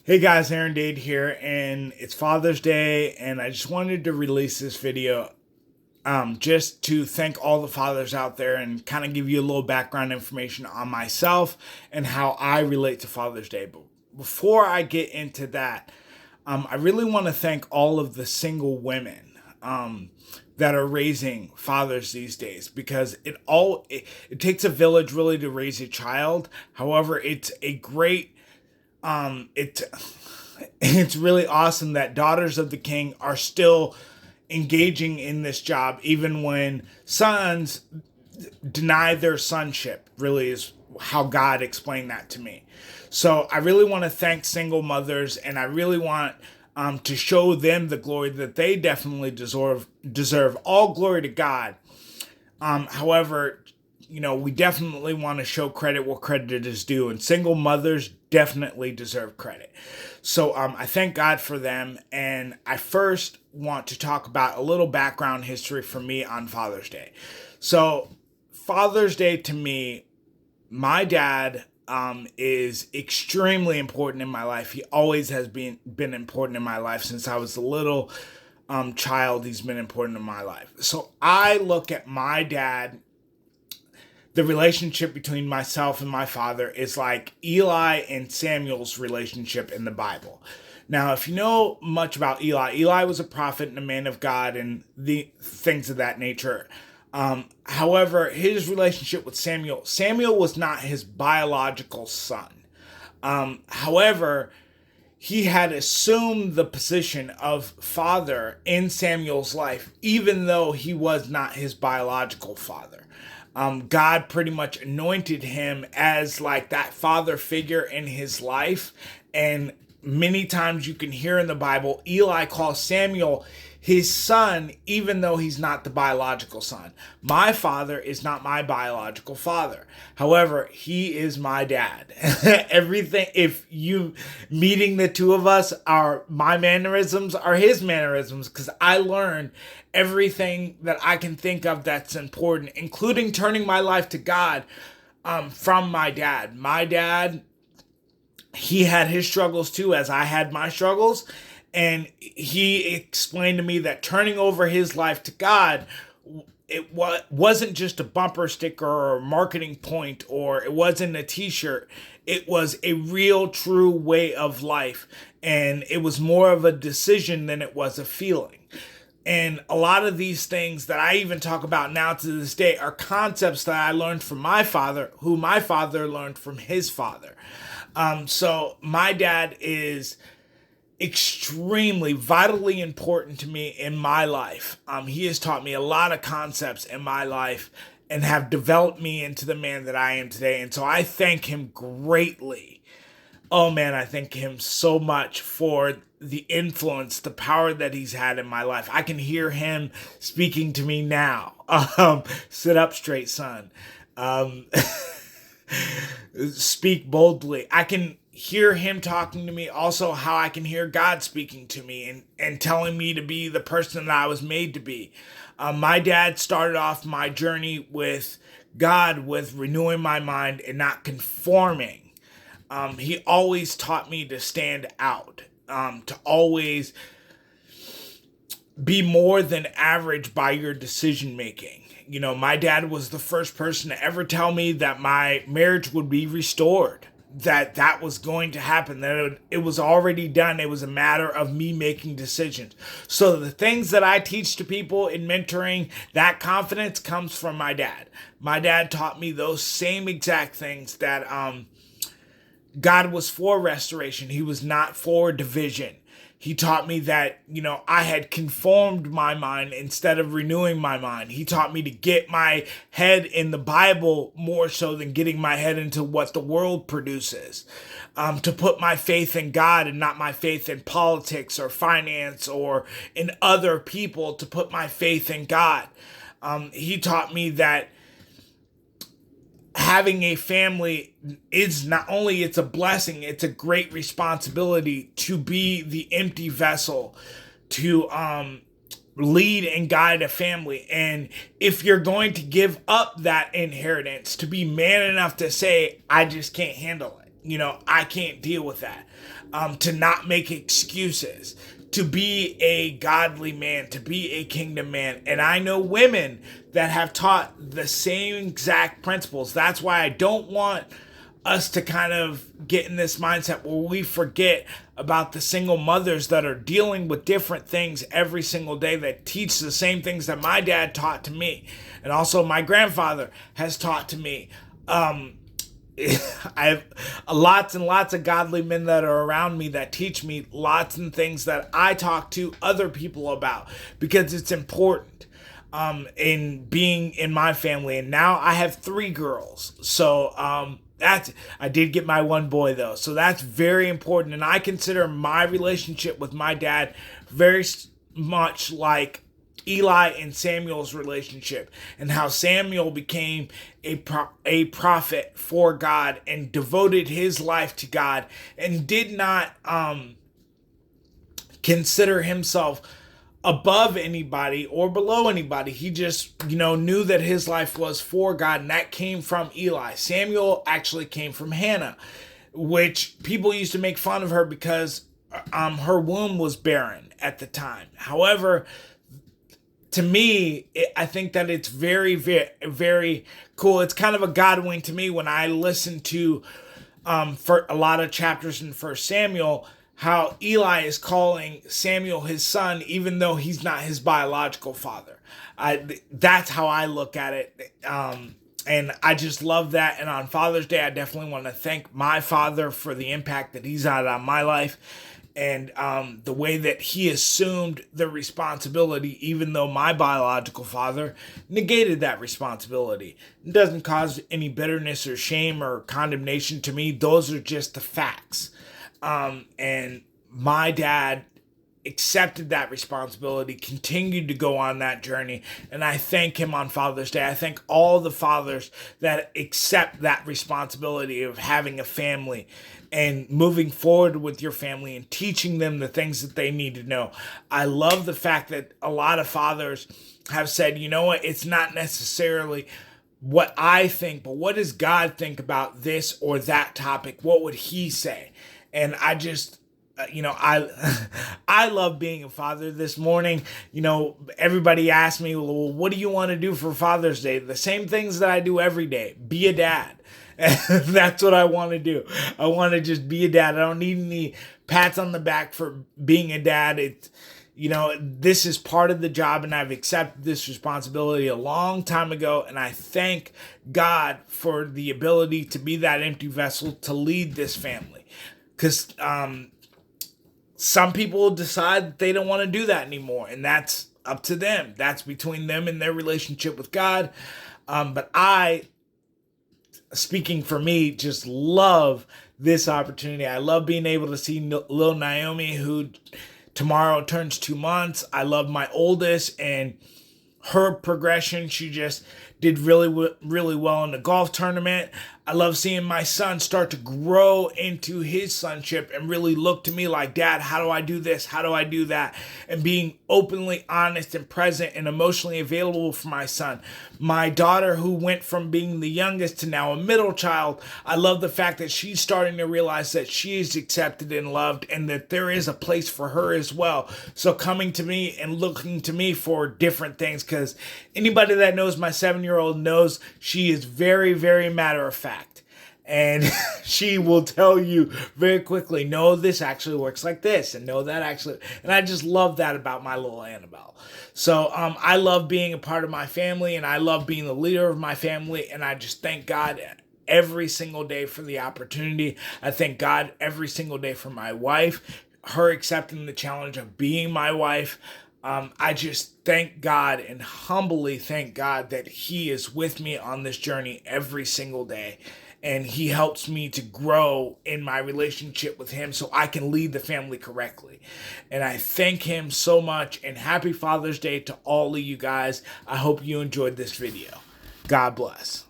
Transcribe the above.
Hey guys, Aaron Dade here, and it's Father's Day, and I just wanted to release this video just to thank all the fathers out there and kind of give you a little background information on myself and how I relate to Father's Day. But before I get into that, I really want to thank all of the single women that are raising fathers these days, because it takes a village really to raise a child. However, it's a great it it's really awesome that daughters of the king are still engaging in this job even when sons deny their sonship, really is how God explained that to me. So I really want to thank single mothers, and I really want to show them the glory that they definitely deserve. All glory to God. However, we definitely want to show credit where credit is due, and single mothers definitely deserve credit. So I thank God for them, and I first want to talk about a little background history for me on Father's Day. So Father's Day to me, my dad is extremely important in my life. He always has been important in my life since I was a little child. He's been important in my life. So I look at my dad. The relationship between myself and my father is like Eli and Samuel's relationship in the Bible. Now, if you know much about Eli was a prophet and a man of God and the things of that nature. However, his relationship with Samuel was not his biological son. However, he had assumed the position of father in Samuel's life, even though he was not his biological father. God pretty much anointed him as like that father figure in his life. And many times you can hear in the Bible, Eli calls Samuel his son, even though he's not the biological son. My father is not my biological father. However, he is my dad. Everything, if you meeting the two of us, are my mannerisms are his mannerisms, because I learned everything that I can think of that's important, including turning my life to God, from my dad. My dad, he had his struggles too, as I had my struggles. And he explained to me that turning over his life to God, it wasn't just a bumper sticker or a marketing point, or it wasn't a t-shirt. It was a real, true way of life. And it was more of a decision than it was a feeling. And a lot of these things that I even talk about now to this day are concepts that I learned from my father, who my father learned from his father. So my dad is extremely vitally important to me in my life. He has taught me a lot of concepts in my life and have developed me into the man that I am today. And so I thank him greatly. Oh man, I thank him so much for the influence, the power that he's had in my life. I can hear him speaking to me now. Sit up straight, son. Speak boldly. I can hear him talking to me, also how I can hear God speaking to me and telling me to be the person that I was made to be. My dad started off my journey with God with renewing my mind and not conforming. He always taught me to stand out, to always be more than average by your decision making. My dad was the first person to ever tell me that my marriage would be restored, that was going to happen, that it was already done. It was a matter of me making decisions. So the things that I teach to people in mentoring, that confidence comes from my dad. My dad taught me those same exact things, that God was for restoration. He was not for division. He taught me that, I had conformed my mind instead of renewing my mind. He taught me to get my head in the Bible more so than getting my head into what the world produces. To put my faith in God and not my faith in politics or finance or in other people, to put my faith in God. He taught me that having a family is not only, it's a blessing, it's a great responsibility to be the empty vessel, to lead and guide a family. And if you're going to give up that inheritance, to be man enough to say, I just can't handle it. I can't deal with that. To not make excuses, to be a godly man, to be a kingdom man. And I know women that have taught the same exact principles. That's why I don't want us to kind of get in this mindset where we forget about the single mothers that are dealing with different things every single day, that teach the same things that my dad taught to me, and also my grandfather has taught to me. I have lots and lots of godly men that are around me that teach me lots and things that I talk to other people about, because it's important in being in my family. And now I have 3 girls. So I did get my 1 boy though. So that's very important. And I consider my relationship with my dad very much like Eli and Samuel's relationship, and how Samuel became a prophet for God and devoted his life to God and did not consider himself above anybody or below anybody. He just, knew that his life was for God, and that came from Eli. Samuel actually came from Hannah, which people used to make fun of her because her womb was barren at the time. However, to me, I think that it's very, very, very cool. It's kind of a God wink to me when I listen to for a lot of chapters in 1 Samuel, how Eli is calling Samuel his son, even though he's not his biological father. That's how I look at it. And I just love that. And on Father's Day, I definitely want to thank my father for the impact that he's had on my life, and the way that he assumed the responsibility, even though my biological father negated that responsibility. It doesn't cause any bitterness or shame or condemnation to me. Those are just the facts. And my dad accepted that responsibility, continued to go on that journey, and I thank him on Father's Day. I thank all the fathers that accept that responsibility of having a family and moving forward with your family and teaching them the things that they need to know. I love the fact that a lot of fathers have said, you know what, it's not necessarily what I think, but what does God think about this or that topic? What would he say? And I just, I love being a father. This morning, everybody asked me, well, what do you want to do for Father's Day? The same things that I do every day. Be a dad. That's what I want to do. I want to just be a dad. I don't need any pats on the back for being a dad. This is part of the job, and I've accepted this responsibility a long time ago, and I thank God for the ability to be that empty vessel to lead this family. Because some people decide that they don't want to do that anymore, and that's up to them. That's between them and their relationship with God. But I, speaking for me, just love this opportunity. I love being able to see little Naomi, who tomorrow turns 2 months. I love my oldest and her progression. She just did really, really well in the golf tournament. I love seeing my son start to grow into his sonship and really look to me like, Dad, how do I do this? How do I do that? And being openly honest and present and emotionally available for my son. My daughter, who went from being the youngest to now a middle child, I love the fact that she's starting to realize that she is accepted and loved, and that there is a place for her as well. So coming to me and looking to me for different things, because anybody that knows my 7-year-old knows she is very, very matter of fact. And she will tell you very quickly, no, this actually works like this, and no, that actually, and I just love that about my little Annabelle. So I love being a part of my family, and I love being the leader of my family, and I just thank God every single day for the opportunity. I thank God every single day for my wife, her accepting the challenge of being my wife. I just thank God and humbly thank God that he is with me on this journey every single day. And he helps me to grow in my relationship with him so I can lead the family correctly. And I thank him so much. And happy Father's Day to all of you guys. I hope you enjoyed this video. God bless.